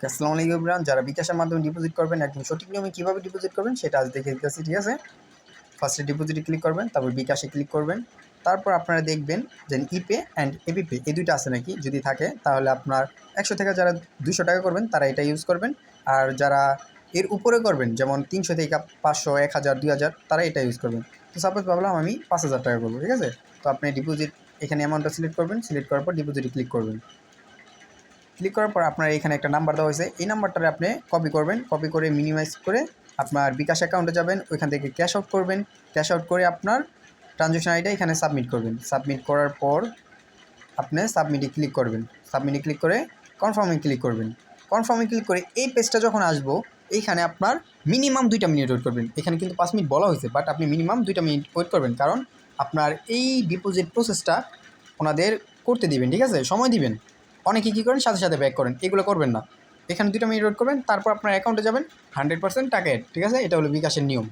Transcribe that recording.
আসসালামু আলাইকুম ইমরান, যারা বিকাশের মাধ্যমে ডিপোজিট করবেন একদম সঠিক নিয়মে কীভাবে ডিপোজিট করবেন সেটা আজ দেখে দিতেছি। ঠিক আছে, ফার্স্টে ডিপোজিটে ক্লিক করবেন, তারপর বিকাশে ক্লিক করবেন। তারপর আপনারা দেখবেন যে ইপে অ্যান্ড এপিপে এই দুইটা আছে নাকি, যদি থাকে তাহলে আপনার 100 থেকে যারা 200 টাকা করবেন তারা এটা ইউজ করবেন, আর যারা এর উপরে করবেন যেমন 300 থেকে 500, 1000, 2000 তারা এটা ইউজ করবেন। তো সাপোজ ভাবলাম আমি 5000 টাকা করবো। ঠিক আছে, তো আপনি ডিপোজিট এখানে অ্যামাউন্টটা সিলেক্ট করবেন, সিলেক্ট করার পর ডিপোজিটে ক্লিক করবেন। ক্লিক করার পর আপনার এখানে একটা নাম্বার দেওয়া হয়েছে, এই নাম্বারটা আপনি কপি করবেন, কপি করে মিনিমাইজ করে আপনার বিকাশ অ্যাকাউন্টে যাবেন, ওইখান থেকে ক্যাশ আউট করবেন। ক্যাশ আউট করে আপনার ট্রানজ্যাকশন আইডি এখানে সাবমিট করবেন। সাবমিট করার পর আপনি সাবমিটে ক্লিক করবেন, সাবমিটে ক্লিক করে কনফার্মে ক্লিক করবেন। কনফার্মে ক্লিক করে এই পেজটা যখন আসবো এইখানে আপনার মিনিমাম 2 মিনিট ওয়েট করবেন। এখানে কিন্তু 5 মিনিট বলা হয়েছে, বাট আপনি মিনিমাম 2 মিনিট ওয়েট করবেন, কারণ আপনার এই ডিপোজিট প্রসেসটা ওনাদের করতে দিবেন। ঠিক আছে, সময় দিবেন। অনেকে কী করেন সাথে সাথে ব্যাক করেন, এগুলো করবেন না। এখানে 2 মিনিট ওয়েট করবেন, তারপর আপনার অ্যাকাউন্টে যাবেন, 100% টাকা এড। ঠিক আছে, এটা হলো বিকাশের নিয়ম।